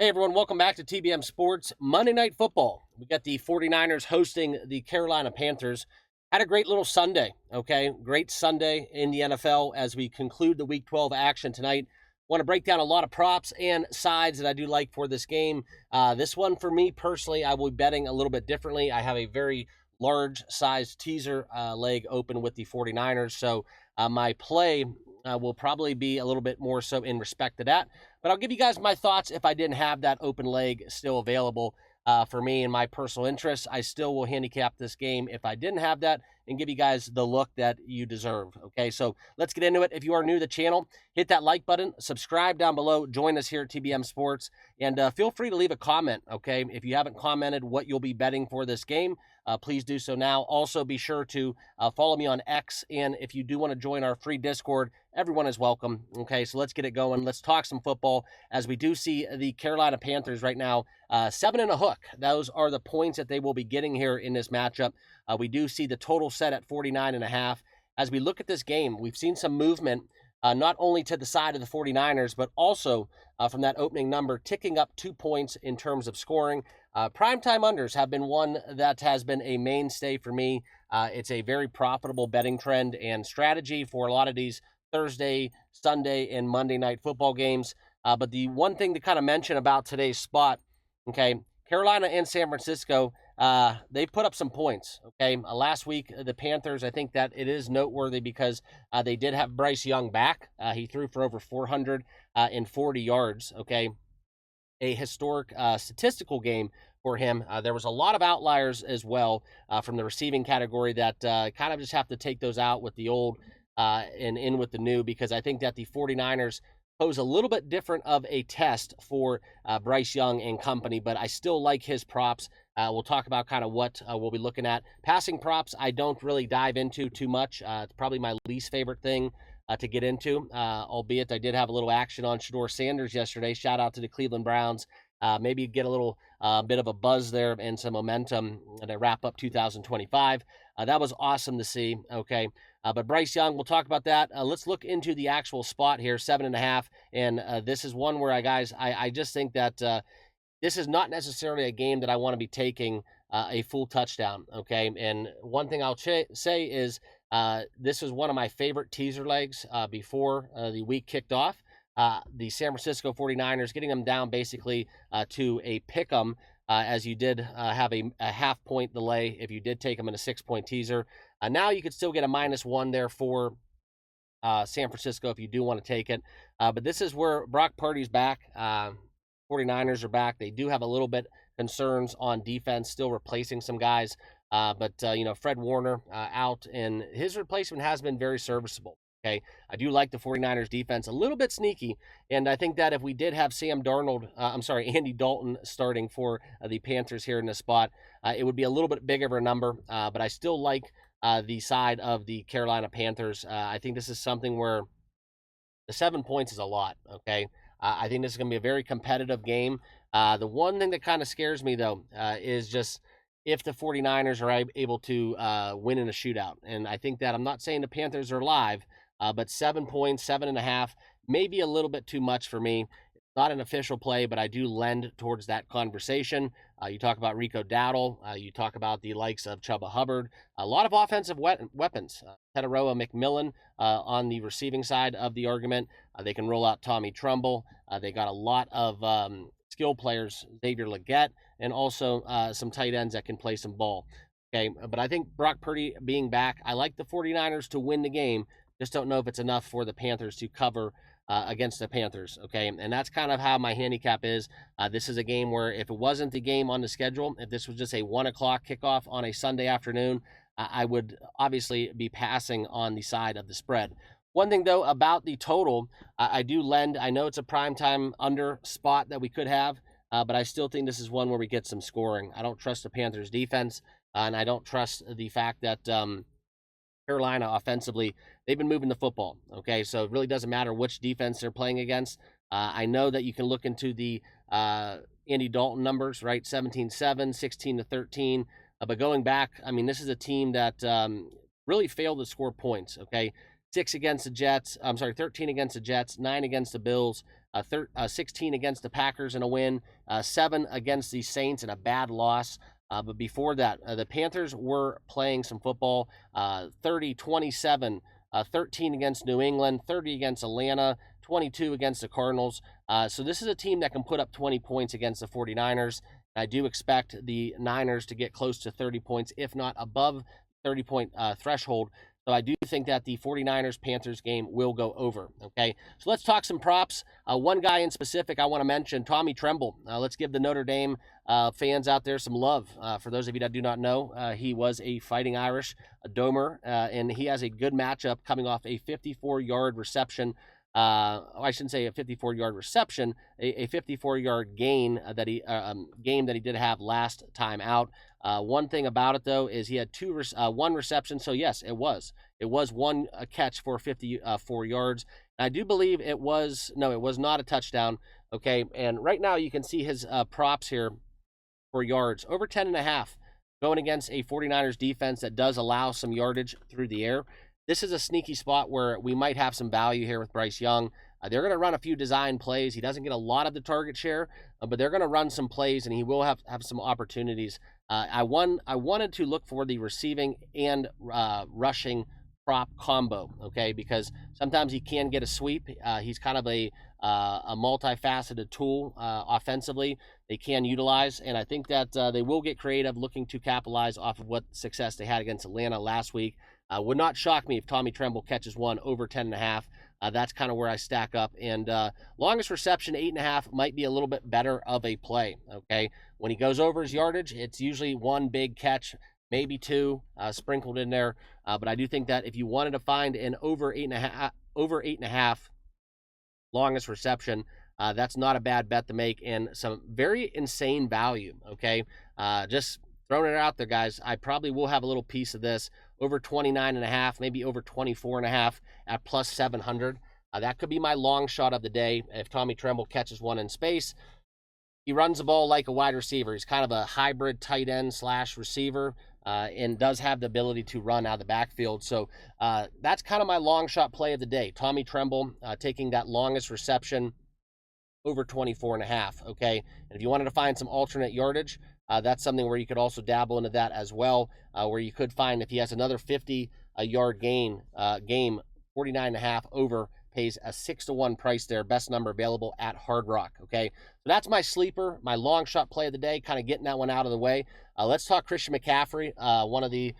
Hey everyone, welcome back to TBM Sports Monday Night Football. We got the 49ers hosting the Carolina Panthers. Had a great little Sunday, okay? Great Sunday in the NFL as we conclude the Week 12 action tonight. Want to break down a lot of props and sides that I do like for this game. This one, for me personally, I will be betting a little bit differently. I have a very large size teaser leg open with the 49ers, so my play will probably be a little bit more so in respect to that. But I'll give you guys my thoughts if I didn't have that open leg still available for me and my personal interests. I still will handicap this game if I didn't have that and give you guys the look that you deserve. Okay, so let's get into it. If you are new to the channel, hit that like button, subscribe down below, join us here at TBM Sports, and feel free to leave a comment, okay? If you haven't commented what you'll be betting for this game, please do so now. Also, be sure to follow me on X, and if you do want to join our free Discord, everyone is welcome. Okay, so let's get it going. Let's talk some football as we do see the Carolina Panthers right now, 7 and a hook. Those are the points that they will be getting here in this matchup. We do see the total set at 49.5. As we look at this game, we've seen some movement not only to the side of the 49ers, but also from that opening number, ticking up 2 points in terms of scoring. Primetime unders have been one that has been a mainstay for me. It's a very profitable betting trend and strategy for a lot of these Thursday, Sunday, and Monday night football games. But the one thing to kind of mention about today's spot, okay, Carolina and San Francisco, they put up some points, okay? Last week, the Panthers, I think that it is noteworthy because they did have Bryce Young back. He threw for over 440 yards, okay? A historic statistical game for him. There was a lot of outliers as well from the receiving category that kind of just have to take those out with the old and in with the new, because I think that the 49ers pose a little bit different of a test for Bryce Young and company, but I still like his props. We'll talk about kind of what we'll be looking at. Passing props, I don't really dive into too much. It's probably my least favorite thing to get into, albeit I did have a little action on Shedeur Sanders yesterday. Shout out to the Cleveland Browns. Maybe get a little bit of a buzz there and some momentum to wrap up 2025. That was awesome to see, okay? But Bryce Young, we'll talk about that. Let's look into the actual spot here, 7.5. And this is one where, I just think that this is not necessarily a game that I want to be taking a full touchdown, okay? And one thing I'll say is this was one of my favorite teaser legs before the week kicked off. The San Francisco 49ers, getting them down basically to a pick 'em, as you did have a half-point delay if you did take them in a 6-point teaser. Now you could still get a -1 there for San Francisco if you do want to take it. But this is where Brock Purdy's back. 49ers are back. They do have a little bit concerns on defense, still replacing some guys. But Fred Warner out, and his replacement has been very serviceable. Okay, I do like the 49ers defense, a little bit sneaky, and I think that if we did have Andy Dalton starting for the Panthers here in this spot, it would be a little bit bigger of a number, but I still like the side of the Carolina Panthers. I think this is something where the 7 points is a lot, okay? I think this is going to be a very competitive game. The one thing that kind of scares me, though, is just if the 49ers are able to win in a shootout. And I think that I'm not saying the Panthers are live, but 7 points, 7.5, maybe a little bit too much for me. It's not an official play, but I do lend towards that conversation. You talk about Rico Dowdle. You talk about the likes of Chuba Hubbard. A lot of offensive weapons. Tetaroa McMillan on the receiving side of the argument. They can roll out Tommy Trumbull. They got a lot of skill players, Xavier Legette, and also some tight ends that can play some ball. Okay, but I think Brock Purdy being back, I like the 49ers to win the game. Just don't know if it's enough for the Panthers to cover against the Panthers, okay? And that's kind of how my handicap is. This is a game where if it wasn't the game on the schedule, if this was just a 1 o'clock kickoff on a Sunday afternoon, I would obviously be passing on the side of the spread. One thing, though, about the total, I do lend. I know it's a primetime under spot that we could have, but I still think this is one where we get some scoring. I don't trust the Panthers' defense, and I don't trust the fact that Carolina offensively, they've been moving the football, okay? So it really doesn't matter which defense they're playing against. I know that you can look into the Andy Dalton numbers, right? 17-7, 16-13. But going back, I mean, this is a team that really failed to score points, okay? 13 against the Jets, 9 against the Bills, 16 against the Packers in a win, 7 against the Saints in a bad loss. But before that, the Panthers were playing some football, 30-27, 13 against New England, 30 against Atlanta, 22 against the Cardinals. So this is a team that can put up 20 points against the 49ers. I do expect the Niners to get close to 30 points, if not above 30-point threshold. So I do think that the 49ers-Panthers game will go over, okay? So let's talk some props. One guy in specific I want to mention, Tommy Tremble. Let's give the Notre Dame fans out there some love. For those of you that do not know, he was a Fighting Irish, a Domer, and he has a good matchup coming off a 54-yard reception. I shouldn't say a 54-yard reception, a 54-yard gain game that he did have last time out. One thing about it though is he had one reception, so yes, it was one catch for 54 yards. And I do believe it was not a touchdown. Okay, and right now you can see his props here for yards over 10.5, going against a 49ers defense that does allow some yardage through the air. This is a sneaky spot where we might have some value here with Bryce Young. They're going to run a few design plays. He doesn't get a lot of the target share, but they're going to run some plays, and he will have some opportunities. I wanted to look for the receiving and rushing prop combo, okay, because sometimes he can get a sweep. He's kind of a multifaceted tool offensively they can utilize, and I think that they will get creative looking to capitalize off of what success they had against Atlanta last week. Would not shock me if Tommy Tremble catches one over 10.5. That's kind of where I stack up. And longest reception, 8.5, might be a little bit better of a play, okay? When he goes over his yardage, it's usually one big catch, maybe two sprinkled in there. But I do think that if you wanted to find an over 8.5 longest reception, that's not a bad bet to make, and some very insane value, okay? Just throwing it out there, guys. I probably will have a little piece of this. Over 29.5, maybe over 24.5 at plus 700. That could be my long shot of the day if Tommy Tremble catches one in space. He runs the ball like a wide receiver. He's kind of a hybrid tight end / receiver and does have the ability to run out of the backfield. So that's kind of my long shot play of the day. Tommy Tremble taking that longest reception over 24.5, okay? And if you wanted to find some alternate yardage, that's something where you could also dabble into that as well, where you could find if he has another 50-yard game, 49.5 over, pays a 6-to-1 price there, best number available at Hard Rock, okay? So that's my sleeper, my long shot play of the day, kind of getting that one out of the way. Let's talk Christian McCaffrey, one of the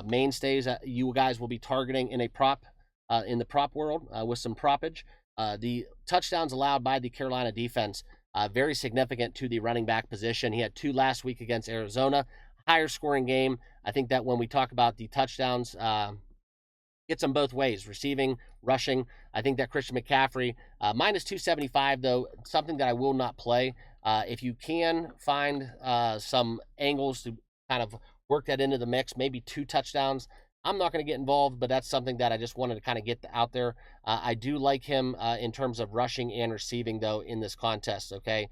mainstays that you guys will be targeting in a prop, in the prop world with some propage. The touchdowns allowed by the Carolina defense, very significant to the running back position. He had 2 last week against Arizona, higher scoring game. I think that when we talk about the touchdowns, gets them both ways, receiving, rushing. I think that Christian McCaffrey, minus 275, though, something that I will not play. If you can find some angles to kind of work that into the mix, maybe 2 touchdowns, I'm not going to get involved, but that's something that I just wanted to kind of get out there. I do like him in terms of rushing and receiving, though, in this contest, okay?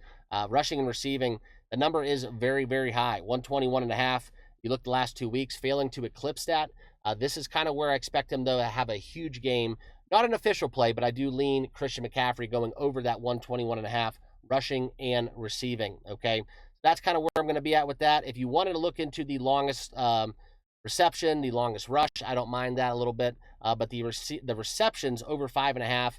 Rushing and receiving, the number is very, very high, 121.5. You look the last 2 weeks, failing to eclipse that. This is kind of where I expect him, though, to have a huge game. Not an official play, but I do lean Christian McCaffrey going over that 121.5, rushing and receiving, okay? That's kind of where I'm going to be at with that. If you wanted to look into the longest reception, the longest rush, I don't mind that a little bit, but the receptions over 5.5,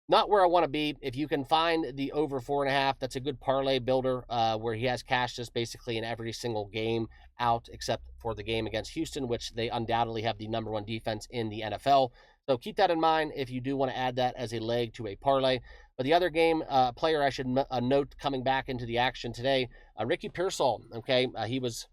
not where I want to be. If you can find the over 4.5, that's a good parlay builder where he has cashed this basically in every single game out except for the game against Houston, which they undoubtedly have the #1 defense in the NFL. So keep that in mind if you do want to add that as a leg to a parlay. But the other game player I should note coming back into the action today, Ricky Pearsall, okay? He was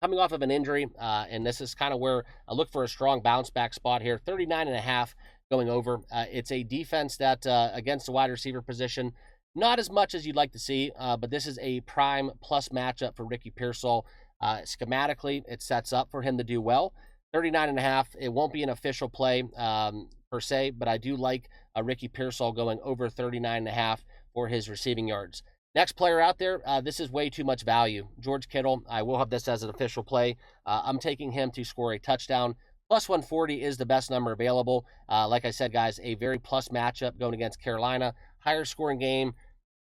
coming off of an injury, and this is kind of where I look for a strong bounce back spot here. 39.5 going over. It's a defense that against the wide receiver position, not as much as you'd like to see, but this is a prime plus matchup for Ricky Pearsall. Schematically, it sets up for him to do well. 39.5, it won't be an official play per se, but I do like Ricky Pearsall going over 39.5 for his receiving yards. Next player out there, this is way too much value. George Kittle, I will have this as an official play. I'm taking him to score a touchdown. Plus 140 is the best number available. Like I said, guys, a very plus matchup going against Carolina. higher scoring game.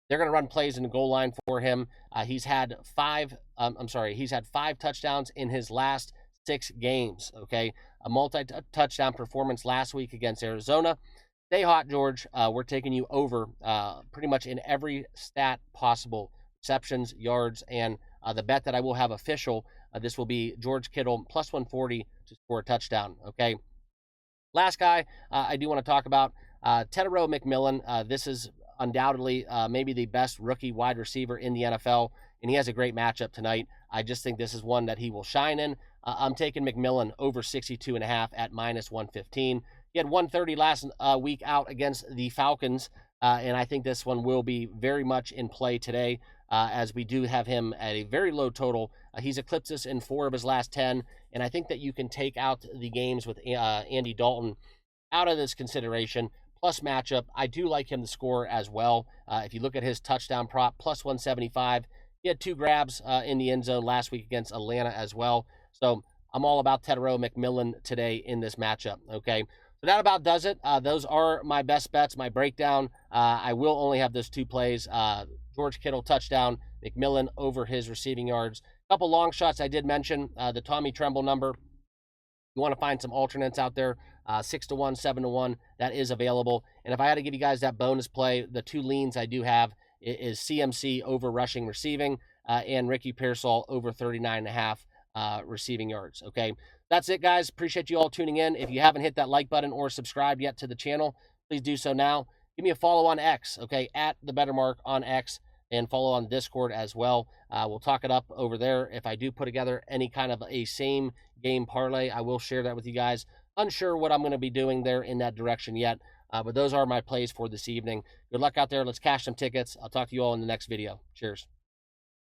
They're going to run plays in the goal line for him. He's had five touchdowns in his last 6 games. Okay, a multi-touchdown performance last week against Arizona. Stay hot, George. We're taking you over pretty much in every stat possible: receptions, yards, and the bet that I will have official. This will be George Kittle plus 140 to score a touchdown. Okay. Last guy I do want to talk about, Tetairoa McMillan. This is undoubtedly maybe the best rookie wide receiver in the NFL, and he has a great matchup tonight. I just think this is one that he will shine in. I'm taking McMillan over 62.5 at minus 115. He had 130 last week out against the Falcons, and I think this one will be very much in play today, as we do have him at a very low total. He's eclipsed us in 4 of his last 10, and I think that you can take out the games with Andy Dalton out of this consideration. Plus matchup, I do like him to score as well. If you look at his touchdown prop, plus 175. He had 2 grabs in the end zone last week against Atlanta as well. So I'm all about Tetairoa McMillan today in this matchup, okay? So that about does it. Those are my best bets, my breakdown. I will only have those 2 plays. George Kittle touchdown, McMillan over his receiving yards. A couple long shots I did mention, the Tommy Tremble number. You want to find some alternates out there, 6-1, 7-1, that is available. And if I had to give you guys that bonus play, the 2 leans I do have is CMC over rushing receiving and Ricky Pearsall over 39.5 receiving yards. Okay, that's it, guys. Appreciate you all tuning in. If you haven't hit that like button or subscribed yet to the channel, please do so now. Give me a follow on X, okay, at the Better Mark on X, and follow on Discord as well. We'll talk it up over there. If I do put together any kind of a same game parlay, I will share that with you guys. Unsure what I'm going to be doing there in that direction yet, but those are my plays for this evening. Good luck out there. Let's cash some tickets. I'll talk to you all in the next video. Cheers.